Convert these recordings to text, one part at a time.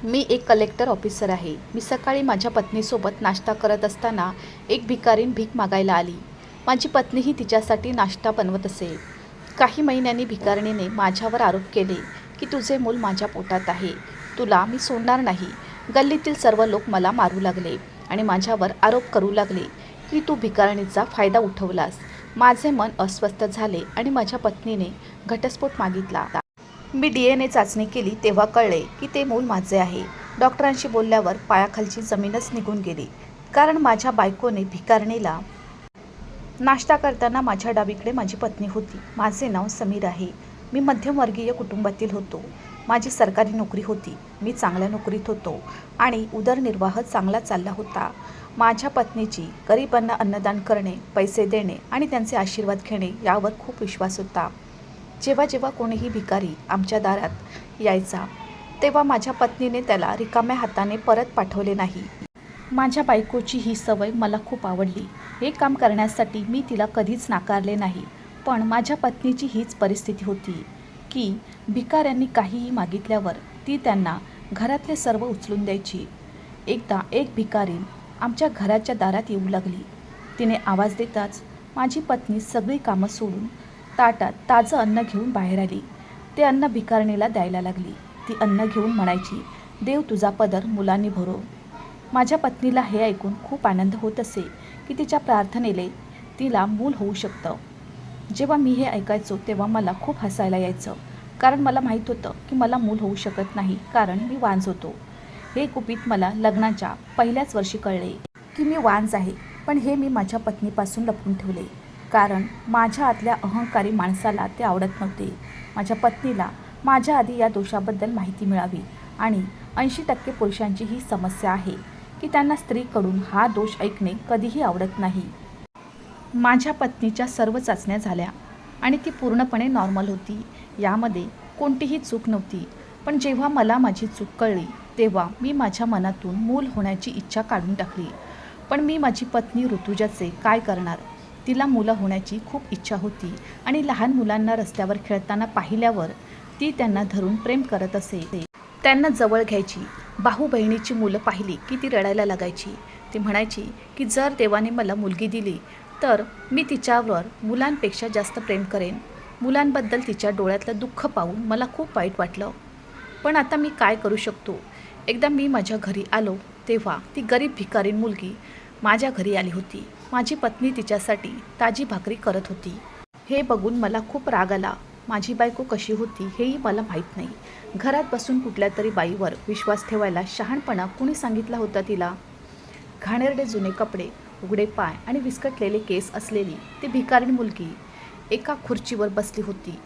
मी एक collector officer आहे. मी सकाळी माझ्या पत्नीसोबत नाश्ता करत असताना एक भिकारीण भीक मागायला आली. माझी पत्नीही तिच्यासाठी नाश्ता बनवत असे. काही महिन्यांनी भिकारणीने माझ्यावर आरोप केले की तुझे मूल माझ्या पोटात आहे, तुला मी सोडणार नाही. गल्लीतील सर्व लोक मला मारू लागले आणि माझ्यावर आरोप करू लागले की तू भिकारणीचा फायदा उठवलास. माझे मन अस्वस्थ झाले आणि माझ्या पत्नीने घटस्फोट मागितला. मी DNA चाचणी केली तेव्हा कळले की ते मूल माझे आहे. डॉक्टरांशी बोलल्यावर पायाखालची जमीनच निघून गेली, कारण माझ्या बायकोने भिकारणीला नाश्ता करताना माझ्या डावीकडे माझी पत्नी होती. माझे नाव समीर आहे. मी मध्यमवर्गीय कुटुंबातील होतो. माझी सरकारी नोकरी होती. मी चांगल्या नोकरीत होतो आणि उदरनिर्वाह चांगला चालला होता. माझ्या पत्नीची गरिबांना अन्नदान करणे, पैसे देणे आणि त्यांचे आशीर्वाद घेणे यावर खूप विश्वास होता. जेव्हा जेव्हा कोणीही भिकारी आमच्या दारात यायचा तेव्हा माझ्या पत्नीने त्याला रिकाम्या हाताने परत पाठवले नाही. माझ्या बायकोची ही सवय मला खूप आवडली. हे काम करण्यासाठी मी तिला कधीच नाकारले नाही. पण माझ्या पत्नीची हीच परिस्थिती होती की भिकाऱ्यांनी काहीही मागितल्यावर ती त्यांना घरातले सर्व उचलून द्यायची. एकदा एक भिकारीण आमच्या घराच्या दारात येऊ लागली. तिने आवाज देताच माझी पत्नी सगळी कामं सोडून ताटात ताजं अन्न घेऊन बाहेर आली. ते अन्न भिकारणीला द्यायला लागली. ती अन्न घेऊन म्हणायची, देव तुझा पदर मुलांनी भरो. माझ्या पत्नीला हे ऐकून खूप आनंद होत असे की तिच्या प्रार्थनेने तिला मूल होऊ शकतं. जेव्हा मी हे ऐकायचो तेव्हा मला खूप हसायला यायचं, कारण मला माहीत होतं की मला मूल होऊ शकत नाही, कारण मी वांज होतो. हे गुपित मला लग्नाच्या पहिल्याच वर्षी कळले की मी वांज आहे. पण हे मी माझ्या पत्नीपासून लपवून ठेवले, कारण माझ्या आतल्या अहंकारी माणसाला ते आवडत नव्हते. माझ्या पत्नीला माझ्या आधी या दोषाबद्दल माहिती मिळावी. आणि 80% पुरुषांची ही समस्या आहे की त्यांना स्त्रीकडून हा दोष ऐकणे कधीही आवडत नाही. माझ्या पत्नीच्या सर्व चाचण्या झाल्या आणि ती पूर्णपणे नॉर्मल होती. यामध्ये कोणतीही चूक नव्हती. पण जेव्हा मला माझी चूक कळली तेव्हा मी माझ्या मनातून मूल होण्याची इच्छा काढून टाकली. पण मी माझी पत्नी ऋतुजाचे काय करणार? तिला मुलं होण्याची खूप इच्छा होती आणि लहान मुलांना रस्त्यावर खेळताना पाहिल्यावर ती त्यांना धरून प्रेम करत असे. त्यांना जवळ घ्यायची. भाऊ बहिणीची मुलं पाहिली की ती रडायला लागायची. ती म्हणायची की जर देवाने मला मुलगी दिली तर मी तिच्यावर मुलांपेक्षा जास्त प्रेम करेन. मुलांबद्दल तिच्या डोळ्यातलं दुःख पाहून मला खूप वाईट वाटलं. पण आता मी काय करू शकतो? एकदा मी माझ्या घरी आलो तेव्हा ती गरीब भिकारीण मुलगी माझ्या घरी आली होती. माझी पत्नी तिच्यासाठी ताजी भाकरी करत होती. हे बघून मला खूप राग आला. माझी बायको कशी होती हेही मला माहीत नाही. घरात बसून कुठल्या तरी बाईवर विश्वास ठेवायला शहाणपणा कुणी सांगितला होता तिला? घाणेरडे जुने कपडे, उघडे पाय आणि विस्कटलेले केस असलेली ती भिकारीण मुलगी एका खुर्चीवर बसली होती.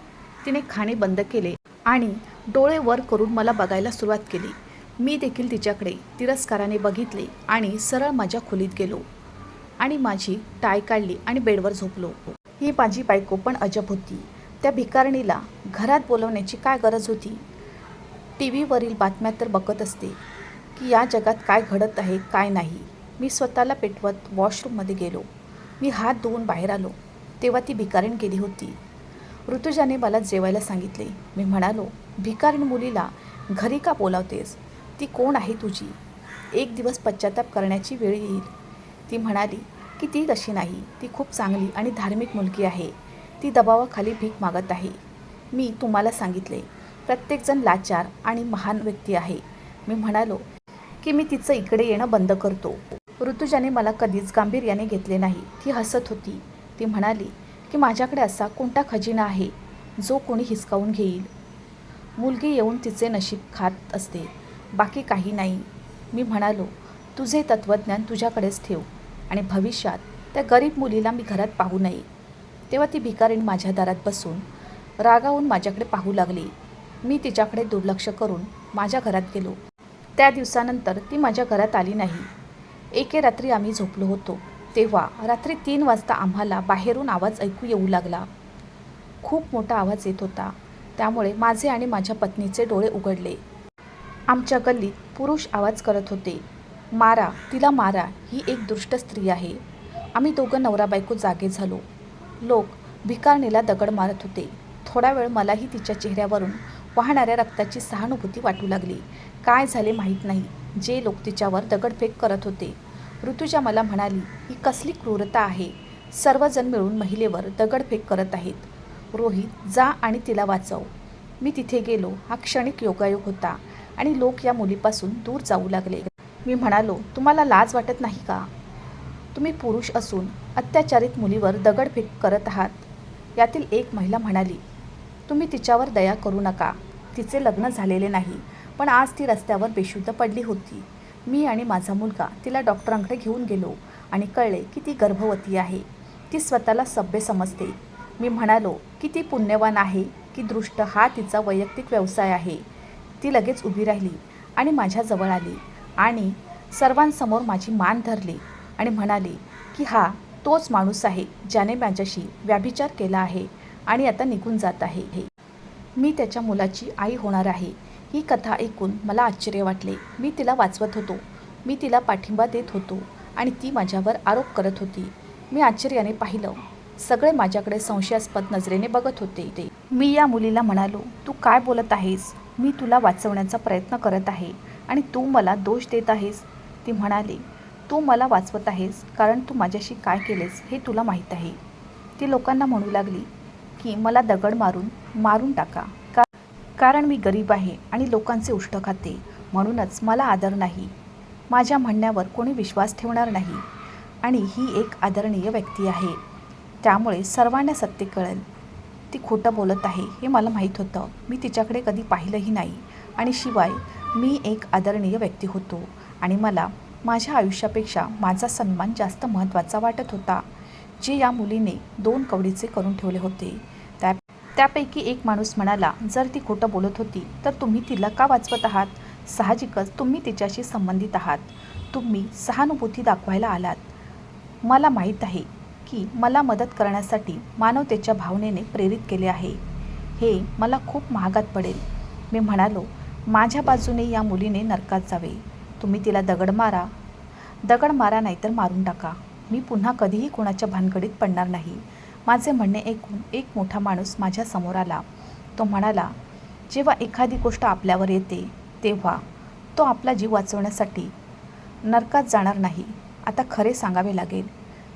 तिने खाणे बंद केले आणि डोळे वर करून मला बघायला सुरुवात केली. मी देखील तिच्याकडे तिरस्काराने बघितले आणि सरळ माझ्या खोलीत गेलो आणि माझी टाय काढली आणि बेडवर झोपलो. ही माझी बायको पण अजब होती. त्या भिकारणीला घरात बोलवण्याची काय गरज होती? TV वरील बातम्या तर बघत असते की या जगात काय घडत आहे काय नाही. मी स्वतःला पेटवत वॉशरूममध्ये गेलो. मी हात धुवून बाहेर आलो तेव्हा ती भिकारीण गेली होती. ऋतुजाने मला जेवायला सांगितले. मी म्हणालो, भिकारीण मुलीला घरी का बोलावतेस? ती कोण आहे तुझी? एक दिवस पश्चाताप करण्याची वेळ येईल. ती म्हणाली की ती तशी नाही. ती खूप चांगली आणि धार्मिक मुलगी आहे. ती दबावाखाली भीक मागत आहे. मी तुम्हाला सांगितले, प्रत्येकजण लाचार आणि महान व्यक्ती आहे. मी म्हणालो की मी तिचं इकडे येणं बंद करतो. ऋतुजाने मला कधीच गांभीर्याने घेतले नाही. ती हसत होती. ती म्हणाली की माझ्याकडे असा कोणता खजिना आहे जो कोणी हिसकावून घेईल? मुलगी येऊन तिचे नशीब खात असते, बाकी काही नाही. मी म्हणालो, तुझे तत्त्वज्ञान तुझ्याकडेच ठेव आणि भविष्यात त्या गरीब मुलीला मी घरात पाहू नये. तेव्हा ती भिकारीण माझ्या दारात बसून रागावून माझ्याकडे पाहू लागली. मी तिच्याकडे दुर्लक्ष करून माझ्या घरात गेलो. त्या दिवसानंतर ती माझ्या घरात आली नाही. एके रात्री आम्ही झोपलो होतो तेव्हा रात्री 3 वाजता आम्हाला बाहेरून आवाज ऐकू येऊ लागला. खूप मोठा आवाज येत होता. त्यामुळे माझे आणि माझ्या पत्नीचे डोळे उघडले. आमच्या गल्लीत पुरुष आवाज करत होते, मारा तिला मारा, ही एक दुष्ट स्त्री आहे. आम्ही दोघं नवरा बायको जागे झालो. लोक भिकारणीला दगड मारत होते. थोडा वेळ मलाही तिच्या चेहऱ्यावरून वाहणाऱ्या रक्ताची सहानुभूती वाटू लागली. काय झाले माहीत नाही, जे लोक तिच्यावर दगडफेक करत होते. ऋतुजा मला म्हणाली, ही कसली क्रूरता आहे. सर्वजण मिळून महिलेवर दगडफेक करत आहेत. रोहित, जा आणि तिला वाचव. मी तिथे गेलो. हा क्षणिक योगायोग होता आणि लोक या मुलीपासून दूर जाऊ लागले. मी म्हणालो, तुम्हाला लाज वाटत नाही का? तुम्ही पुरुष असून अत्याचारित मुलीवर दगडफेक करत आहात. यातील एक महिला म्हणाली, तुम्ही तिच्यावर दया करू नका. तिचे लग्न झालेले नाही, पण आज ती रस्त्यावर बेशुद्ध पडली होती. मी आणि माझा मुलगा तिला डॉक्टरांकडे घेऊन गेलो आणि कळले की ती गर्भवती आहे. ती स्वतःला सभ्य समजते. मी म्हणालो, किती पुण्यवान आहे की दृष्ट हा तिचा वैयक्तिक व्यवसाय आहे. ती लगेच उभी राहिली आणि माझ्याजवळ आली आणि सर्वांसमोर माझी मान धरली आणि म्हणाली की हा तोच माणूस आहे ज्याने माझ्याशी व्याभिचार केला आहे आणि आता निघून जात आहे. मी त्याच्या मुलाची आई होणार आहे. ही कथा ऐकून मला आश्चर्य वाटले. मी तिला वाचवत होतो. मी तिला पाठिंबा देत होतो आणि ती माझ्यावर आरोप करत होती. मी आश्चर्याने पाहिलं. सगळे माझ्याकडे संशयास्पद नजरेने बघत होते. मी या मुलीला म्हणालो, तू काय बोलत आहेस? मी तुला वाचवण्याचा प्रयत्न करत आहे आणि तू मला दोष देत आहेस. ती म्हणाली, तू मला वाचवत आहेस कारण तू माझ्याशी काय केलेस हे तुला माहीत आहे. ती लोकांना म्हणू लागली की मला दगड मारून टाका, कारण मी गरीब आहे आणि लोकांचे उष्ट खाते. म्हणूनच मला आदर नाही. माझ्या म्हणण्यावर कोणी विश्वास ठेवणार नाही आणि ही एक आदरणीय व्यक्ती आहे. त्यामुळे सर्वांना सत्य कळेल. ती खोटं बोलत आहे हे मला माहीत होतं. मी तिच्याकडे कधी पाहिलंही नाही आणि शिवाय मी एक आदरणीय व्यक्ती होतो आणि मला माझ्या आयुष्यापेक्षा माझा सन्मान जास्त महत्त्वाचा वाटत होता. जे या मुलीने 2 कवडीचे करून ठेवले होते. त्यापैकी एक माणूस म्हणाला, जर ती खोटं बोलत होती तर तुम्ही तिला का वाचवत आहात? साहजिकच तुम्ही तिच्याशी संबंधित आहात. तुम्ही सहानुभूती दाखवायला आलात. मला माहीत आहे की मला मदत करण्यासाठी मानवतेच्या भावनेने प्रेरित केले आहे. हे मला खूप महागात पडेल. मी म्हणालो, माझ्या बाजूने या मुलीने नरकात जावे. तुम्ही तिला दगड मारा नाहीतर मारून टाका. मी पुन्हा कधीही कोणाच्या भानगडीत पडणार नाही. माझे म्हणणे ऐकून एक मोठा माणूस माझ्या समोर आला. तो म्हणाला, जेव्हा एखादी गोष्ट आपल्यावर येते तेव्हा तो आपला जीव वाचवण्यासाठी नरकात जाणार नाही. आता खरे सांगावे लागेल.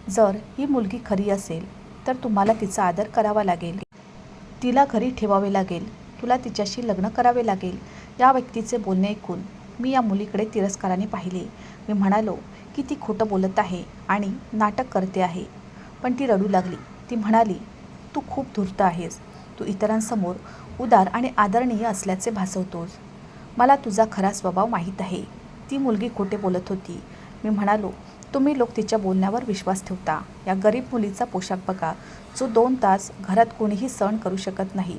जर ही मुलगी खरी असेल तर तुम्हाला तिचा आदर करावा लागेल. तिला घरी ठेवावे लागेल. तुला तिच्याशी लग्न करावे लागेल. या व्यक्तीचे बोलणे ऐकून मी या मुलीकडे तिरस्काराने पाहिले. मी म्हणालो की ती खोटं बोलत आहे आणि नाटक करते आहे. पण ती रडू लागली. ती म्हणाली, तू खूप धूर्त आहेस. तू इतरांसमोर उदार आणि आदरणीय असल्याचे भासवतोस. मला तुझा खरा स्वभाव माहीत आहे. ती मुलगी खोटे बोलत होती. मी म्हणालो, तुम्ही लोक तिच्या बोलण्यावर विश्वास ठेवता. या गरीब मुलीचा पोशाख बघा, जो 2 तास घरात कोणीही सहन करू शकत नाही.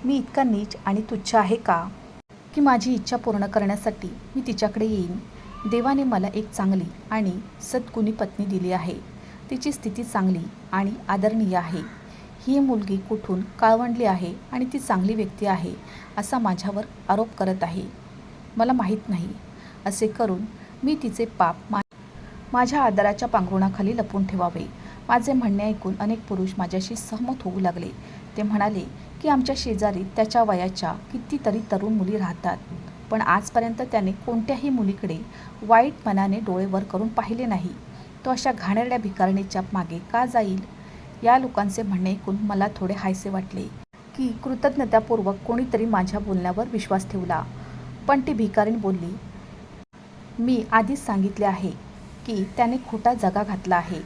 मी इतका नीच आणि तुच्छ आहे का की माझी इच्छा पूर्ण करण्यासाठी मी तिच्याकडे येईन? देवाने मला एक चांगली आणि सद्गुणी पत्नी दिली आहे. तिची स्थिती चांगली आणि आदरणीय आहे. ही मुलगी कुठून काळवंडली आहे आणि ती चांगली व्यक्ती आहे असा माझ्यावर आरोप करत आहे. मला माहीत नाही. असे करून मी तिचे पाप माझ्या आदराच्या पांघरुणाखाली लपवून ठेवावे. माझे म्हणणे ऐकून अनेक पुरुष माझ्याशी सहमत होऊ लागले. ते म्हणाले की आमच्या शेजारी त्याच्या वयाच्या कितीतरी तरुण मुली राहतात, पण आजपर्यंत त्याने कोणत्याही मुलीकडे वाईट मनाने डोळे वर करून पाहिले नाही. तो अशा घाणेरड्या भिकारणीच्या मागे का जाईल? या लोकांचे म्हणणे ऐकून मला थोडे हायसे वाटले की कृतज्ञतापूर्वक कोणीतरी माझ्या बोलण्यावर विश्वास ठेवला. पण ती भिकारीण बोलली, मी आधीच सांगितले आहे की त्याने खोटा जगा घातला आहे.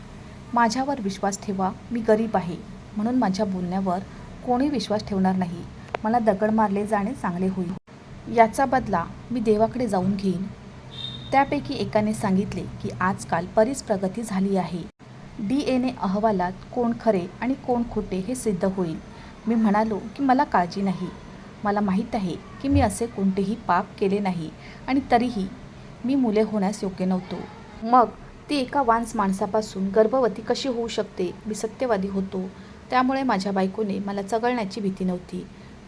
माझ्यावर विश्वास ठेवा. मी गरीब आहे म्हणून माझ्या बोलण्यावर कोणी विश्वास ठेवणार नाही. मला दगड मारले जाणे चांगले होईल. याचा बदला मी देवाकडे जाऊन घेईन. त्यापैकी एकाने सांगितले की आजकाल बरीच प्रगती झाली आहे. DNA अहवालात कोण खरे आणि कोण खोटे हे सिद्ध होईल. मी म्हणालो की मला काळजी नाही. मला माहीत आहे की मी असे कोणतेही पाप केले नाही आणि तरीही मी मुले होण्यास योग्य नव्हतो. मग ती एका वांस माणसापासून गर्भवती कशी होऊ शकते? मी सत्यवादी होतो. त्यामुळे माझ्या बायकोने मला चघळण्याची भीती नव्हती.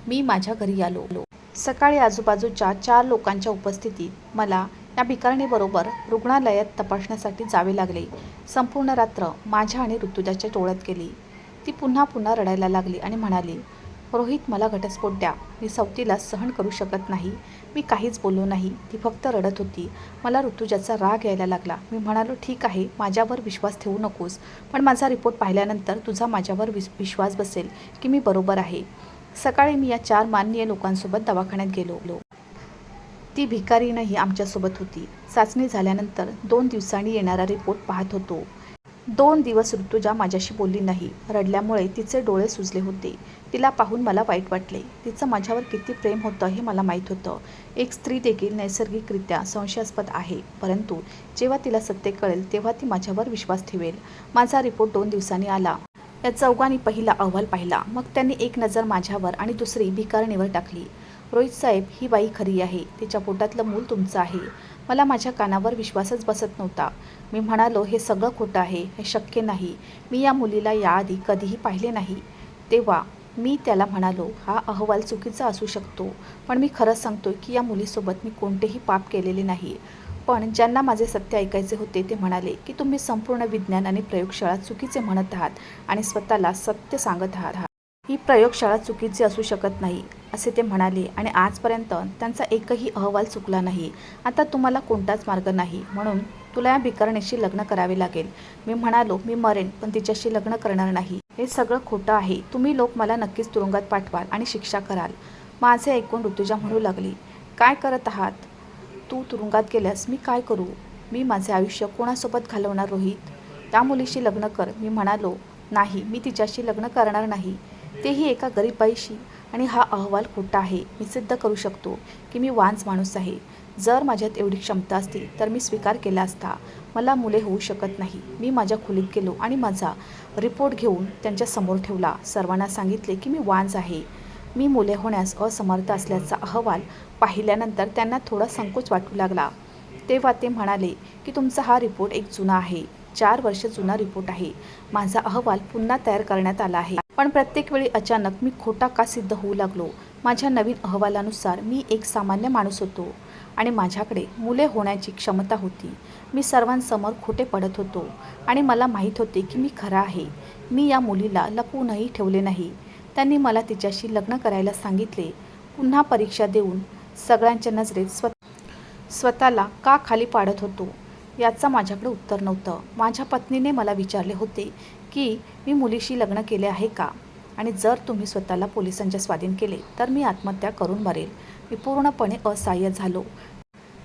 मी माझ्या घरी आलो. सकाळी आजूबाजूच्या 4 लोकांच्या उपस्थितीत मला या भिकारणीबरोबर रुग्णालयात तपासण्यासाठी जावे लागले. संपूर्ण रात्र माझ्या आणि ऋतुजाच्या डोळ्यात गेली. ती पुन्हा रडायला लागली आणि म्हणाली, रोहित मला घटस्फोट द्या. मी सवतीला सहन करू शकत नाही. मी काहीच बोललो नाही. ती फक्त रडत होती. मला ऋतुजाचा राग यायला लागला. मी म्हणालो, ठीक आहे, माझ्यावर विश्वास ठेवू नकोस, पण माझा रिपोर्ट पाहिल्यानंतर तुझा माझ्यावर विश्वास बसेल की मी बरोबर आहे. सकाळी मी या 4 माननीय लोकांसोबत दवाखान्यात गेलो. ती भिकारीणही आमच्यासोबत होती. चाचणी झाल्यानंतर 2 दिवसांनी येणारा रिपोर्ट पाहत होतो. 2 दिवस ऋतुजा माझ्याशी बोलली नाही. रडल्यामुळे तिचे डोळे सुजले होते. तिला पाहून मला वाईट वाटले. तिचं माझ्यावर किती प्रेम होतं हे मला माहीत होतं. एक स्त्री देखील नैसर्गिकरित्या संशयास्पद आहे, परंतु जेव्हा तिला सत्य कळेल तेव्हा ती माझ्यावर विश्वास ठेवेल. माझा रिपोर्ट 2 दिवसांनी आला. या चौघांनी पहिला अहवाल पाहिला. मग त्यांनी एक नजर माझ्यावर आणि दुसरी भिकारणीवर टाकली. रोहित साहेब, ही बाई खरी आहे. तिच्या पोटातलं मूल तुमचं आहे. मला माझ्या कानावर विश्वासच बसत नव्हता. मी म्हणालो, हे सगळं खोटं आहे, हे शक्य नाही. मी या मुलीला याआधी कधीही पाहिले नाही. तेव्हा मी त्याला म्हणालो, हा अहवाल चुकीचा असू शकतो, पण मी खरंच सांगतोय की या मुलीसोबत मी कोणतेही पाप केलेले नाही. पण ज्यांना माझे सत्य ऐकायचे होते ते म्हणाले की तुम्ही संपूर्ण विज्ञान आणि प्रयोगशाळा चुकीचे म्हणत आहात आणि स्वतःला सत्य सांगत आहात. ही प्रयोगशाळा चुकीची असू शकत नाही, असे ते म्हणाले आणि आजपर्यंत त्यांचा एकही अहवाल चुकला नाही. आता तुम्हाला कोणताच मार्ग नाही, म्हणून तुला या भिकारणीशी लग्न करावे लागेल. मी म्हणालो, मी मरेन पण तिच्याशी लग्न करणार नाही. हे सगळं खोटं आहे. तुम्ही लोक मला नक्कीच तुरुंगात पाठवाल आणि शिक्षा कराल. माझे ऐकून ऋतुजा म्हणू लागली, काय करत आहात? तू तुरुंगात गेल्यास मी काय करू? मी माझे आयुष्य कोणासोबत घालवणार रोहित? त्या मुलीशी लग्न कर. मी म्हणालो, नाही, मी तिच्याशी लग्न करणार नाही, तेही एका गरीब बाईशी. आणि हा अहवाल खोटा आहे. मी सिद्ध करू शकतो की मी वांज माणूस आहे. जर माझ्यात एवढी क्षमता असती तर मी स्वीकार केला असता. मला मुले होऊ शकत नाही. मी माझ्या खोलीत गेलो आणि माझा रिपोर्ट घेऊन त्यांच्या समोर ठेवला. सर्वांना सांगितले की मी वांज आहे. मी मुले होण्यास असमर्थ असल्याचा अहवाल पाहिल्यानंतर त्यांना थोडा संकोच वाटू लागला. तेव्हा ते म्हणाले की तुमचा हा रिपोर्ट एक जुना आहे, 4 वर्ष जुना रिपोर्ट आहे. माझा अहवाल पुन्हा तयार करण्यात आला आहे, पण प्रत्येक वेळी अचानक मी खोटा का सिद्ध होऊ लागलो? माझ्या नवीन अहवालानुसार मी एक सामान्य माणूस होतो आणि माझ्याकडे मुले होण्याची क्षमता होती. मी सर्वांसमोर खोटे पडत होतो आणि मला माहीत होते की मी खरा आहे. मी या मुलीला लपवूनही ठेवले नाही. त्यांनी मला तिच्याशी लग्न करायला सांगितले. पुन्हा परीक्षा देऊन सगळ्यांच्या नजरेत स्वतःला का खाली पाडत होतो याचं माझ्याकडे उत्तर नव्हतं. माझ्या पत्नीने मला विचारले होते की मी मुलीशी लग्न केले आहे का, आणि जर तुम्ही स्वतःला पोलिसांच्या स्वाधीन केले तर मी आत्महत्या करून मरेल. मी पूर्णपणे असहाय्य झालो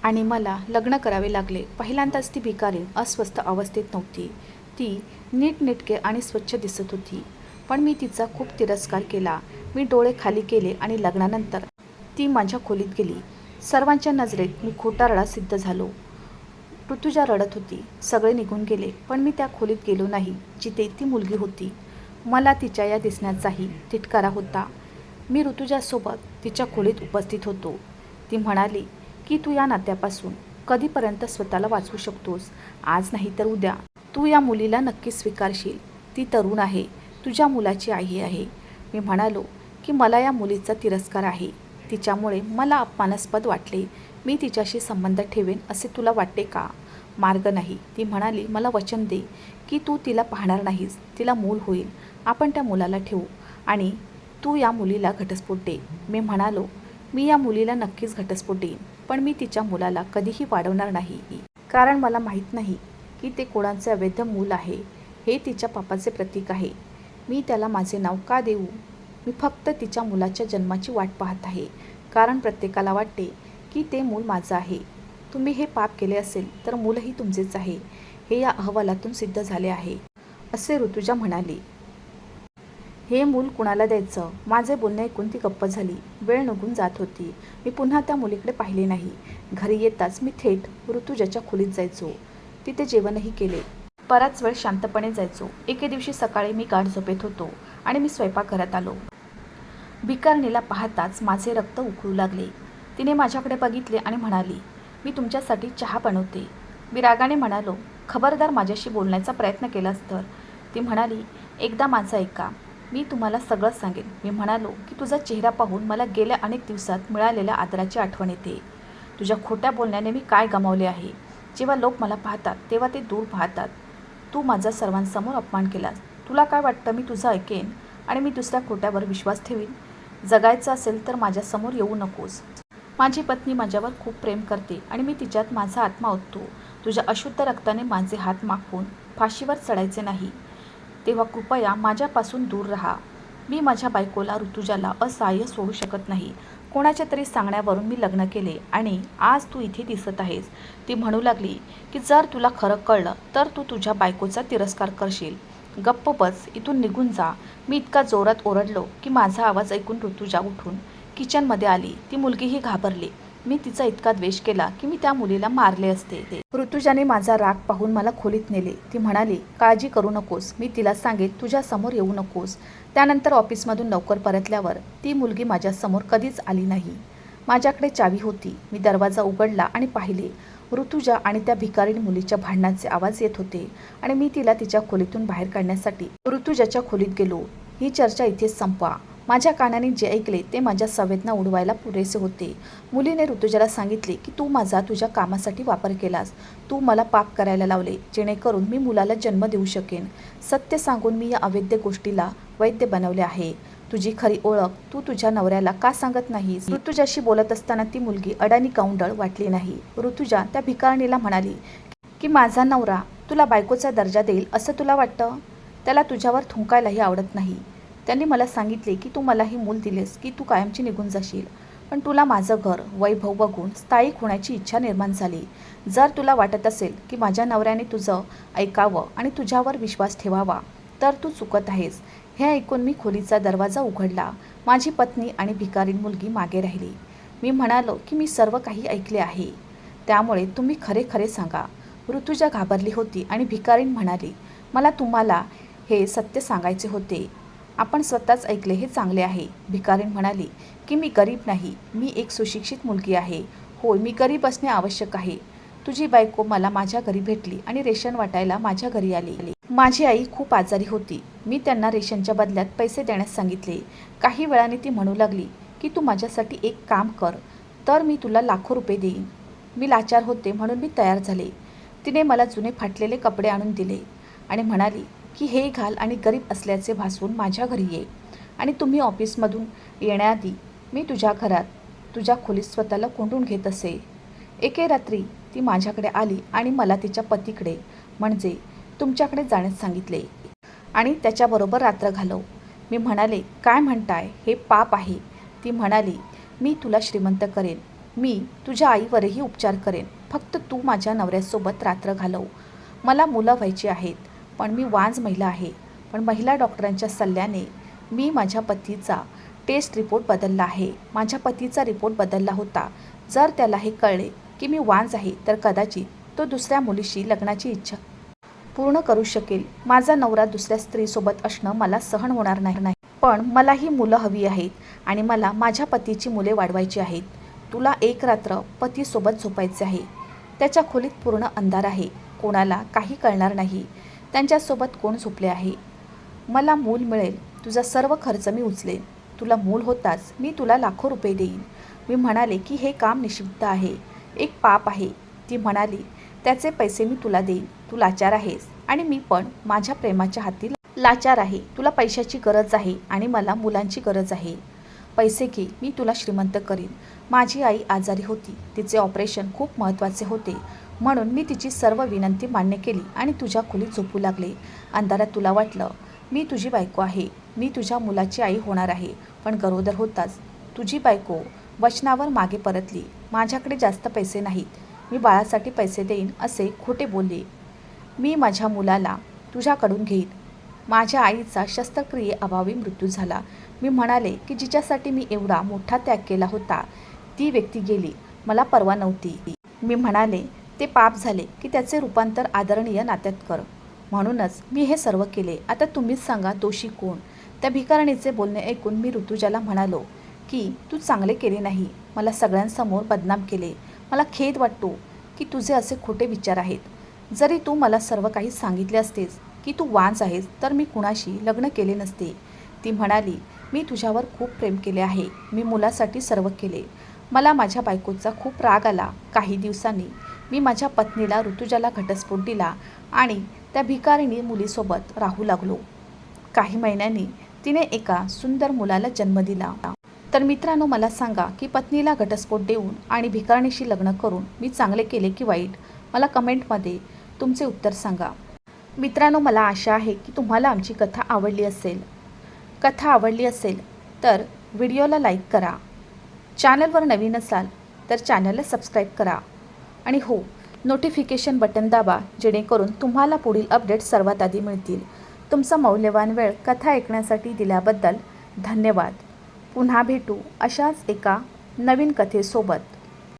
आणि मला लग्न करावे लागले. पहिल्यांदाच ती भिकारीण अस्वस्थ अवस्थेत नव्हती. ती नीटनेटके आणि स्वच्छ दिसत होती, पण मी तिचा खूप तिरस्कार केला. मी डोळे खाली केले आणि लग्नानंतर ती माझ्या खोलीत गेली. सर्वांच्या नजरेत मी खोटारडा सिद्ध झालो. ऋतुजा रडत होती. सगळे निघून गेले, पण मी त्या खोलीत गेलो नाही जिथे ती मुलगी होती. मला तिच्या या दिसण्याचाही तिटकारा होता. मी ऋतुजासोबत तिच्या खोलीत उपस्थित होतो. ती म्हणाली की तू या नात्यापासून कधीपर्यंत स्वतःला वाचवू शकतोस? आज नाही तर उद्या तू या मुलीला नक्कीच स्वीकारशील. ती तरुण आहे, तुझ्या मुलाची आई आहे. मी म्हणालो की मला या मुलीचा तिरस्कार आहे. तिच्यामुळे मला अपमानास्पद वाटले. मी तिच्याशी संबंध ठेवेन असे तुला वाटते का? मार्ग नाही. ती म्हणाली, मला वचन दे की तू तिला पाहणार नाहीस. तिला मूल होईल, आपण त्या मुलाला ठेवू आणि तू या मुलीला घटस्फोट दे. मी म्हणालो, मी या मुलीला नक्कीच घटस्फोट देईन, पण मी तिच्या मुलाला कधीही वाढवणार नाही, कारण मला माहीत नाही की ते कोणाचे अवैध मूल आहे. हे तिच्या पापाचे प्रतीक आहे. मी त्याला माझे नाव का देऊ? मी फक्त तिच्या मुलाच्या जन्माची वाट पाहत आहे, कारण प्रत्येकाला वाटते की ते मूल माझं आहे. तुम्ही हे पाप केले असेल तर मूलही तुमचेच आहे. हे या अहवालातून सिद्ध झाले आहे, असे ऋतुजा म्हणाली. हे मूल कुणाला द्यायचं? माझे बोलणे ऐकून ती गप्प झाली. वेळ निघून जात होती. मी पुन्हा त्या मुलीकडे पाहिले नाही. घरी येताच मी थेट ऋतुजाच्या खोलीत जायचो. तिथे जेवणही केले. बराच वेळ शांतपणे जायचो. एके दिवशी सकाळी मी गाढ झोपेत होतो आणि मी स्वयंपाकघरात आलो. भिकारणीला पाहताच माझे रक्त उकळू लागले. तिने माझ्याकडे बघितले आणि म्हणाली, मी तुमच्यासाठी चहा बनवते. मी रागाने म्हणालो, खबरदार माझ्याशी बोलण्याचा प्रयत्न केलास तर. ती म्हणाली, एकदा माझं ऐका, मी तुम्हाला सगळं सांगेन. मी म्हणालो की तुझा चेहरा पाहून मला गेल्या अनेक दिवसात मिळालेल्या आदराची आठवण येते. तुझ्या खोट्या बोलण्याने मी काय गमावले आहे. जेव्हा लोक मला पाहतात तेव्हा ते दूर पाहतात. तू माझा सर्वांसमोर अपमान केलास. तुला काय वाटतं मी तुझं ऐकेन आणि मी दुसऱ्या खोट्यावर विश्वास ठेवीन? जगायचं असेल तर माझ्यासमोर येऊ नकोस. माझी पत्नी माझ्यावर खूप प्रेम करते आणि मी तिच्यात माझा आत्मा ओततो. तुझ्या अशुद्ध रक्ताने माझे हात माखून फाशीवर चढायचे नाही, तेव्हा कृपया माझ्यापासून दूर राहा. मी माझ्या बायकोला ऋतुजाला असहाय्य सोडू शकत नाही. कोणाच्या तरी सांगण्यावरून मी लग्न केले आणि आज तू इथे दिसत आहेस. ती म्हणू लागली की जर तुला खरं कळलं तर तू तुझ्या बायकोचा तिरस्कार करशील. गप्प बस, इथून निघून जा. मी इतका जोरात ओरडलो की माझा आवाज ऐकून ऋतुजा उठून किचनमध्ये आली. ती मुलगीही घाबरली. मी तिचा इतका द्वेष केला की मी त्या मुलीला मारले असते. ऋतुजाने माझा राग पाहून मला खोलीत नेले. ती म्हणाली, काळजी करू नकोस, मी तिला सांगेन तुझ्या समोर येऊ नकोस. त्यानंतर ऑफिसमधून लवकर परतल्यावर ती मुलगी माझ्यासमोर कधीच आली नाही. माझ्याकडे चावी होती. मी दरवाजा उघडला आणि पाहिले. ऋतुजा आणि त्या भिकारीण मुलीच्या भांडणाचे आवाज येत होते आणि मी तिला तिच्या खोलीतून बाहेर काढण्यासाठी ऋतुजाच्या खोलीत गेलो. ही चर्चा इथेच संपवा. माझ्या कानाने जे ऐकले ते माझ्या संवेदना उडवायला पुरेसे होते. मुलीने ऋतुजाला सांगितले की तू माझा तुझ्या कामासाठी वापर केलास. तू मला पाप करायला लावले जेणेकरून मी मुलाला जन्म देऊ शकेन. सत्य सांगून मी या अवैध गोष्टीला वैध बनवले आहे. तुझी खरी ओळख तू तुझ्या नवऱ्याला का सांगत नाहीस? ऋतुजाशी बोलत असताना ती मुलगी अडाणी काउंडळ वाटली नाही. ऋतुजा त्या भिकारणीला म्हणाली की माझा नवरा तुला बायकोचा दर्जा देईल असं तुला वाटतं? त्याला तुझ्यावर थुंकायलाही आवडत नाही. त्यांनी मला सांगितले की तू मला ही मूल दिलेस की तू कायमची निघून जाशील. पण तुला माझं घर वैभव बघून स्थायिक होण्याची इच्छा निर्माण झाली. जर तुला वाटत असेल की माझ्या नवऱ्याने तुझं ऐकावं आणि तुझ्यावर विश्वास ठेवावा तर तू चुकत आहेस. हे ऐकून मी खोलीचा दरवाजा उघडला. माझी पत्नी आणि भिकारीण मुलगी मागे राहिली. मी म्हणालो की मी सर्व काही ऐकले आहे, त्यामुळे तुम्ही खरे खरे सांगा. ऋतुजा घाबरली होती आणि भिकारीण म्हणाली, मला तुम्हाला हे सत्य सांगायचे होते. आपण स्वतःच ऐकले हे चांगले आहे. भिकारीण म्हणाली की मी गरीब नाही, मी एक सुशिक्षित मुलगी आहे. होय, मी गरीब असणे आवश्यक आहे. तुझी बायको मला माझ्या घरी भेटली आणि रेशन वाटायला माझ्या घरी आली. माझी आई खूप आजारी होती. मी त्यांना रेशनच्या बदल्यात पैसे देण्यास सांगितले. काही वेळाने ती म्हणू लागली की तू माझ्यासाठी एक काम कर तर मी तुला लाखो रुपये देईन. मी लाचार होते म्हणून मी तयार झाले. तिने मला जुने फाटलेले कपडे आणून दिले आणि म्हणाली की हे घाल आणि गरीब असल्याचे भासवून माझ्या घरी ये. आणि तुम्ही ऑफिसमधून येण्याआधी मी तुझ्या घरात तुझ्या खोलीत स्वतःला कोंडून घेत असे. एके रात्री ती माझ्याकडे आली आणि मला तिच्या पतीकडे म्हणजे तुमच्याकडे जाण्यास सांगितले आणि त्याच्याबरोबर रात्र घालव. मी म्हणाले, काय म्हणताय, हे पाप आहे. ती म्हणाली, मी तुला श्रीमंत करेन. मी तुझ्या आईवरही उपचार करेन. फक्त तू माझ्या नवऱ्यासोबत रात्र घालव. मला मुलं व्हायची आहेत, पण मी वांज महिला आहे. पण महिला डॉक्टरांच्या सल्ल्याने मी माझ्या पतीचा टेस्ट रिपोर्ट बदलला आहे. माझ्या पतीचा रिपोर्ट बदलला होता. जर त्याला हे कळले की मी वांज आहे तर कदाचित तो दुसऱ्या मुलीशी लग्नाची इच्छा पूर्ण करू शकेल. माझा नवरा दुसऱ्या स्त्रीसोबत असणं मला सहन होणार नाही. पण मला ही मुलं हवी आहेत आणि मला माझ्या पतीची मुले वाढवायची आहेत. तुला एक रात्र पतीसोबत झोपायचे आहे. त्याच्या खोलीत पूर्ण अंधार आहे. कोणाला काही कळणार नाही त्यांच्यासोबत कोण झोपले आहे. मला मूल मिळेल. तुझा सर्व खर्च मी उचलेन. तुला मूल होताच मी तुला लाखो रुपये देईन. मी म्हणाले की हे काम निषिद्ध आहे, एक पाप आहे. ती म्हणाली, त्याचे पैसे मी तुला देईन. तू लाचार आहेस आणि मी पण माझ्या प्रेमाच्या हाती लाचार आहे. तुला पैशाची गरज आहे आणि मला मुलांची गरज आहे. पैसे घे, मी तुला श्रीमंत करीन. माझी आई आजारी होती. तिचे ऑपरेशन खूप महत्त्वाचे होते म्हणून मी तिची सर्व विनंती मान्य केली आणि तुझ्या खोलीत झोपू लागले. अंधारात तुला वाटलं मी तुझी बायको आहे, मी तुझ्या मुलाची आई होणार आहे. पण गरोदर होताच तुझी बायको वचनावर मागे परतली. माझ्याकडे जास्त पैसे नाहीत, मी बाळासाठी पैसे देईन असे खोटे बोलले. मी माझ्या मुलाला तुझ्याकडून घेईन. माझ्या आईचा शस्त्रक्रियेअभावी मृत्यू झाला. मी म्हणाले की जिच्यासाठी मी एवढा मोठा त्याग केला होता ती व्यक्ती गेली. मला पर्वा नव्हती. मी म्हणाले, ते पाप झाले की त्याचे रूपांतर आदरणीय नात्यात कर. म्हणूनच मी हे सर्व केले. आता तुम्हीच सांगा दोषी कोण? त्या भिकारणीचे बोलणे ऐकून मी ऋतुजाला म्हणालो की तू चांगले केले नाही. मला सगळ्यांसमोर बदनाम केले. मला खेद वाटतो की तुझे असे खोटे विचार आहेत. जरी तू मला सर्व काही सांगितले असतेस की तू वांज आहेस तर मी कुणाशी लग्न केले नसते. ती म्हणाली, मी तुझ्यावर खूप प्रेम केले आहे. मी मुलासाठी सर्व केले. मला माझ्या बायकोचा खूप राग आला. काही दिवसांनी मी माझ्या पत्नीला ऋतुजाला घटस्फोट दिला आणि त्या भिकारिणी मुलीसोबत राहू लागलो. काही महिन्यांनी तिने एका सुंदर मुलाला जन्म दिला. तर मित्रांनो, मला सांगा की पत्नीला घटस्फोट देऊन आणि भिकारणीशी लग्न करून मी चांगले केले की वाईट? मला कमेंटमध्ये तुमचे उत्तर सांगा. मित्रांनो, मला आशा आहे की तुम्हाला आमची कथा आवडली असेल. कथा आवडली असेल तर व्हिडिओला लाईक करा. चॅनलवर नवीन असाल तर चॅनलला सबस्क्राईब करा. आणि हो, नोटिफिकेशन बटन दाबा, जेणेकरून तुम्हाला पुढील अपडेट सर्वात आधी मिळतील. तुमचा मौल्यवान वेळ कथा ऐकण्यासाठी दिल्याबद्दल धन्यवाद. पुन्हा भेटू अशाच एका नवीन कथेसोबत.